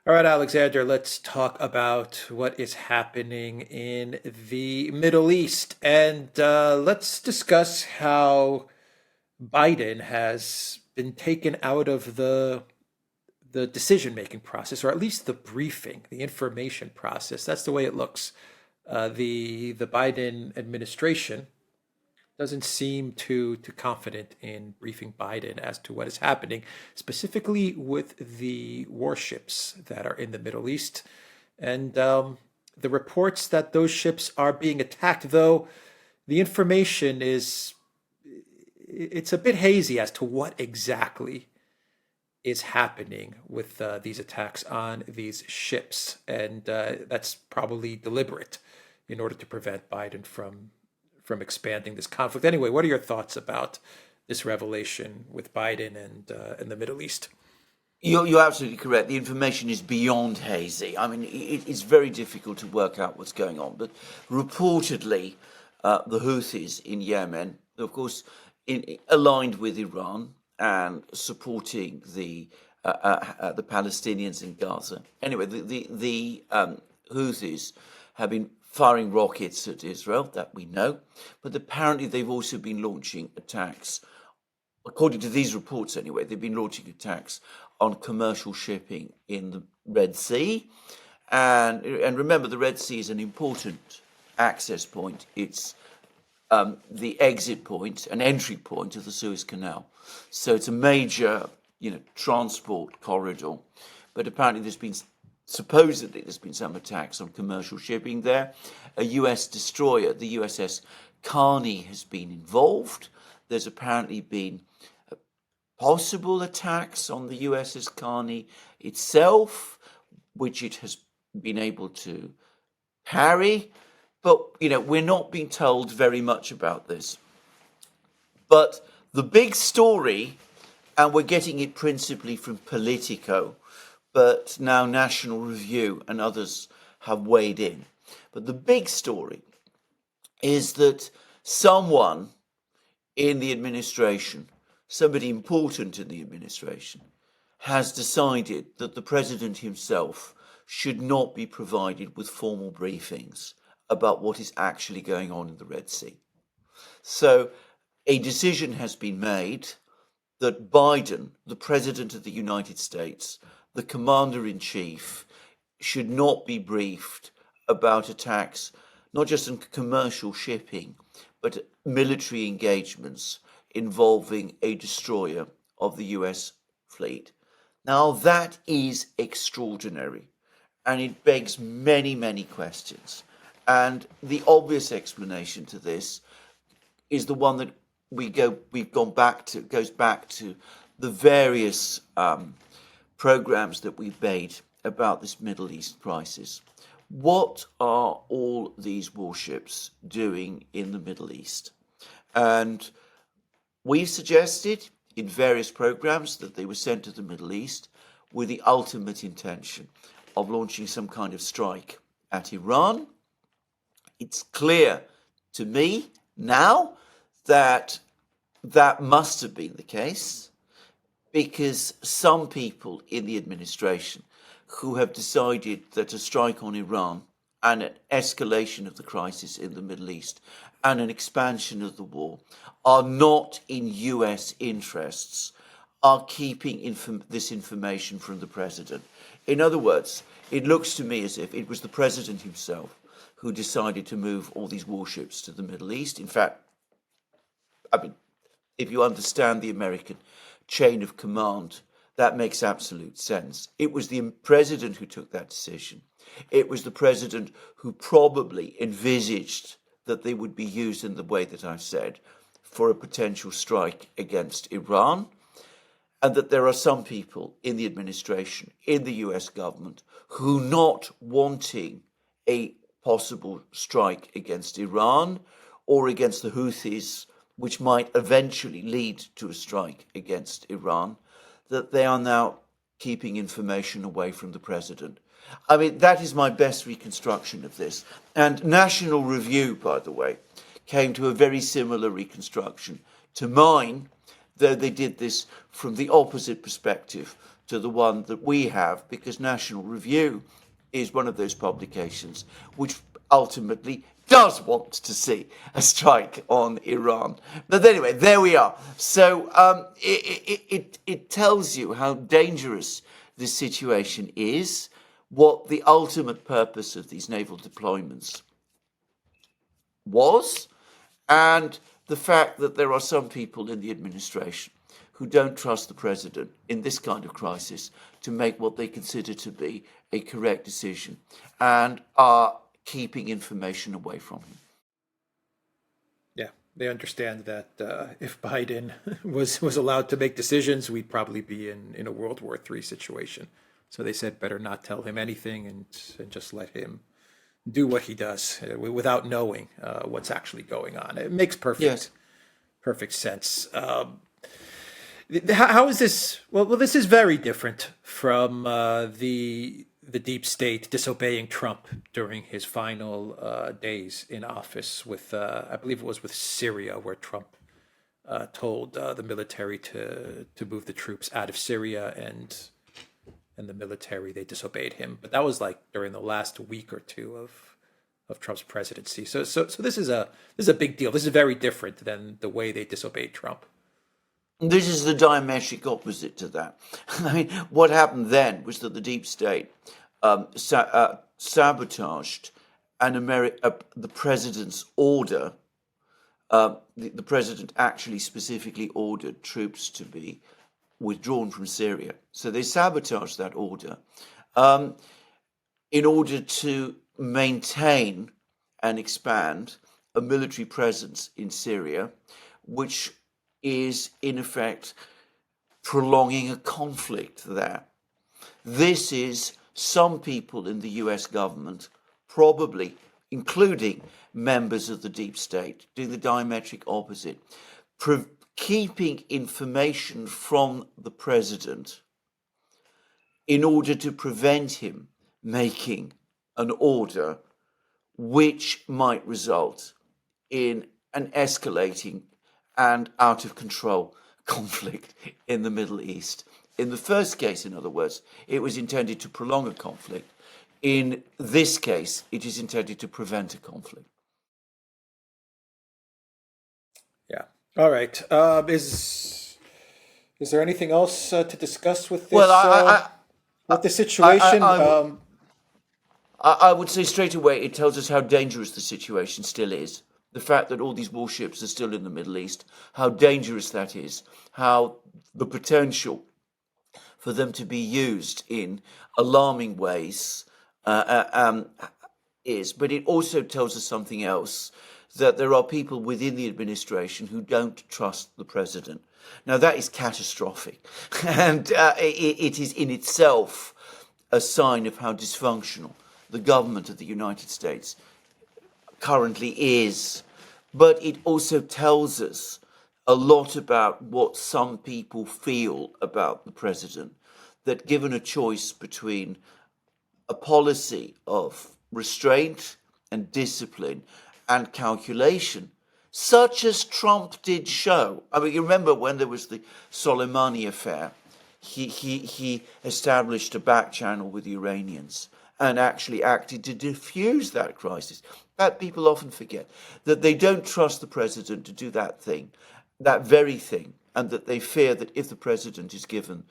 All right, Alexander, let's talk about what is happening in the Middle East. And let's discuss how Biden has been taken out of the decision-making process, or at least the briefing, the information process. That's the way it looks. The Biden administration doesn't seem too confident in briefing Biden as to what is happening, specifically with the warships that are in the Middle East. And the reports that those ships are being attacked, though, the information is it's a bit hazy as to what exactly is happening with these attacks on these ships, and that's probably deliberate in order to prevent Biden from expanding this conflict. Anyway, what are your thoughts about this revelation with Biden and the Middle East? You're absolutely correct. The information is beyond hazy. I mean, it's very difficult to work out what's going on. But reportedly, the Houthis in Yemen, of course, aligned with Iran and supporting the Palestinians in Gaza. Anyway, the Houthis have been firing rockets at Israel, that we know, but apparently they've also been launching attacks. According to these reports, anyway, they've been launching attacks on commercial shipping in the Red Sea. And remember, the Red Sea is an important access point. It's the exit point, an entry point of the Suez Canal. So it's a major, transport corridor. But apparently supposedly there's been some attacks on commercial shipping there. A US destroyer, the USS Carney, has been involved. There's apparently been possible attacks on the USS Carney itself, which it has been able to parry. But, we're not being told very much about this. But the big story, and we're getting it principally from Politico, but now National Review and others have weighed in. But the big story is that someone in the administration, somebody important in the administration, has decided that the president himself should not be provided with formal briefings about what is actually going on in the Red Sea. So a decision has been made that Biden, the president of the United States, the commander-in-chief, should not be briefed about attacks, not just on commercial shipping, but military engagements involving a destroyer of the US fleet. Now, that is extraordinary, and it begs many, many questions. And the obvious explanation to this is the one that goes back to the various programs that we've made about this Middle East crisis. What are all these warships doing in the Middle East? And we've suggested in various programs that they were sent to the Middle East with the ultimate intention of launching some kind of strike at Iran. It's clear to me now that that must have been the case, because some people in the administration who have decided that a strike on Iran and an escalation of the crisis in the Middle East and an expansion of the war are not in US interests, are keeping this information from the president. In other words, it looks to me as if it was the president himself who decided to move all these warships to the Middle East. In fact, if you understand the American chain of command, that makes absolute sense. It was the president who took that decision. It was the president who probably envisaged that they would be used in the way that I've said for a potential strike against Iran, and that there are some people in the administration, in the US government, who, not wanting a possible strike against Iran or against the Houthis, which might eventually lead to a strike against Iran, that they are now keeping information away from the president. I mean, that is my best reconstruction of this. And National Review, by the way, came to a very similar reconstruction to mine, though they did this from the opposite perspective to the one that we have, because National Review is one of those publications which ultimately does want to see a strike on Iran. But anyway, there we are. So it tells you how dangerous this situation is, what the ultimate purpose of these naval deployments was, and the fact that there are some people in the administration who don't trust the president in this kind of crisis to make what they consider to be a correct decision and are keeping information away from him. Yeah, they understand that if Biden was allowed to make decisions, we'd probably be in a World War III situation. So they said better not tell him anything and just let him do what he does without knowing what's actually going on. It makes perfect sense. How is this? Well, this is very different from the deep state disobeying Trump during his final days in office with, I believe it was with Syria, where Trump told the military to move the troops out of Syria, and the military, they disobeyed him. But that was like during the last week or two of Trump's presidency. So this is a big deal. This is very different than the way they disobeyed Trump. This is the diametric opposite to that. I mean, what happened then was that the deep state sabotaged the president's order. The president actually specifically ordered troops to be withdrawn from Syria. So they sabotaged that order in order to maintain and expand a military presence in Syria, which is in effect prolonging a conflict there. This is some people in the US government, probably including members of the deep state, doing the diametric opposite, keeping information from the president in order to prevent him making an order which might result in an escalating and out of control conflict in the Middle East. In the first case, in other words, it was intended to prolong a conflict. In this case, it is intended to prevent a conflict. Yeah. All right. Is there anything else to discuss with this? Well, with the situation? I would say straight away it tells us how dangerous the situation still is. The fact that all these warships are still in the Middle East, how dangerous that is, how the potential for them to be used in alarming ways is. But it also tells us something else, that there are people within the administration who don't trust the president. Now, that is catastrophic. And it is in itself a sign of how dysfunctional the government of the United States currently is. But it also tells us a lot about what some people feel about the president, that given a choice between a policy of restraint and discipline and calculation, such as Trump did show. I mean, you remember when there was the Soleimani affair, he established a back channel with the Iranians and actually acted to diffuse that crisis. That people often forget, that they don't trust the president to do that thing, that very thing, and that they fear that if the president is given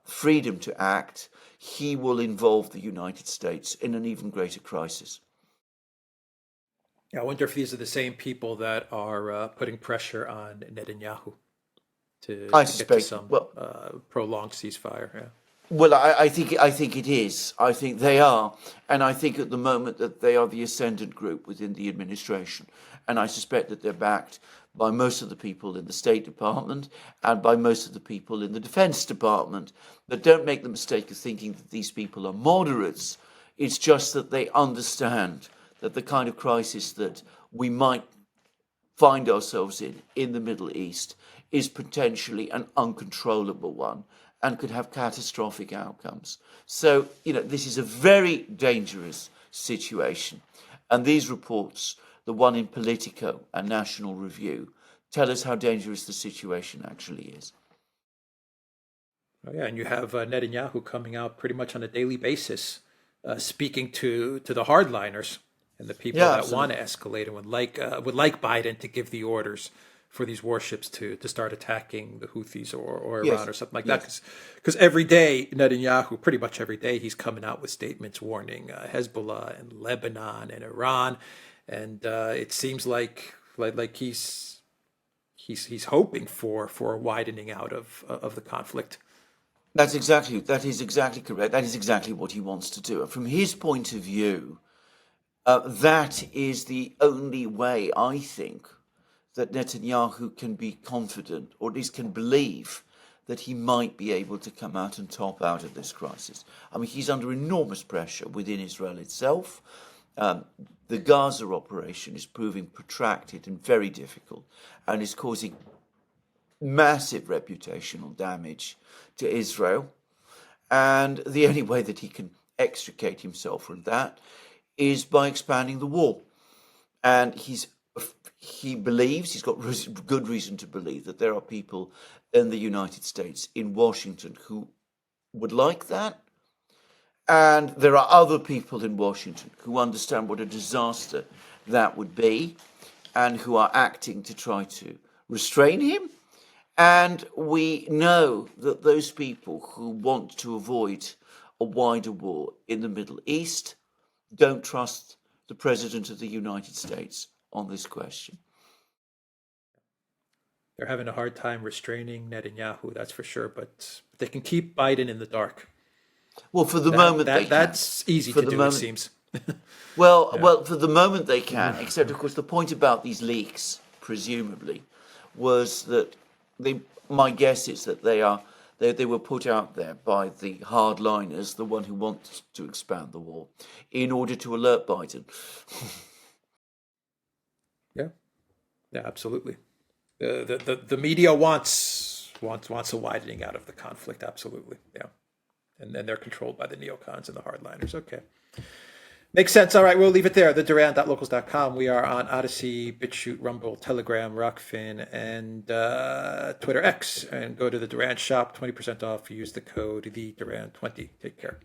freedom to act, he will involve the United States in an even greater crisis. I wonder if these are the same people that are putting pressure on Netanyahu to I get to suspect. some Well, prolonged ceasefire. Yeah. Well, I think it is. I think they are, and I think at the moment that they are the ascendant group within the administration, and I suspect that they're backed by most of the people in the State Department and by most of the people in the Defense Department. But don't make the mistake of thinking that these people are moderates. It's just that they understand that the kind of crisis that we might find ourselves in the Middle East is potentially an uncontrollable one and could have catastrophic outcomes. So, this is a very dangerous situation. And these reports, the one in Politico and National Review, tell us how dangerous the situation actually is. Oh, yeah, and you have Netanyahu coming out pretty much on a daily basis, speaking to the hardliners and the people Yeah, that want absolutely. to escalate and would like Biden to give the orders for these warships to start attacking the Houthis or Iran Yes, or something like that. yes. Because every day Netanyahu, pretty much every day, he's coming out with statements warning Hezbollah and Lebanon and Iran, and it seems like he's hoping for a widening out of the conflict. That is exactly correct. That is exactly what he wants to do. And from his point of view, that is the only way, I think, that Netanyahu can be confident, or at least can believe, that he might be able to come out and top out of this crisis. I mean, he's under enormous pressure within Israel itself. The Gaza operation is proving protracted and very difficult, and is causing massive reputational damage to Israel. And the only way that he can extricate himself from that is by expanding the war. And he believes, he's got good reason to believe, that there are people in the United States, in Washington, who would like that. And there are other people in Washington who understand what a disaster that would be and who are acting to try to restrain him. And we know that those people who want to avoid a wider war in the Middle East don't trust the President of the United States on this question. They're having a hard time restraining Netanyahu, that's for sure, but they can keep Biden in the dark. Well, for the That moment they that can. that's easy For to the do, it moment, seems. Yeah. well, for the moment they can. Except, of course, the point about these leaks, presumably, was that they. My guess is that they were put out there by the hardliners, the one who wants to expand the war, in order to alert Biden. Yeah. Yeah, absolutely. The media wants a widening out of the conflict, absolutely. Yeah. And then they're controlled by the neocons and the hardliners. Okay. Makes sense. All right, we'll leave it there. The Duran.locals.com. We are on Odyssey, BitChute, Rumble, Telegram, Rockfin, and Twitter X. And go to the Duran shop, 20% off. Use the code the Duran20. Take care.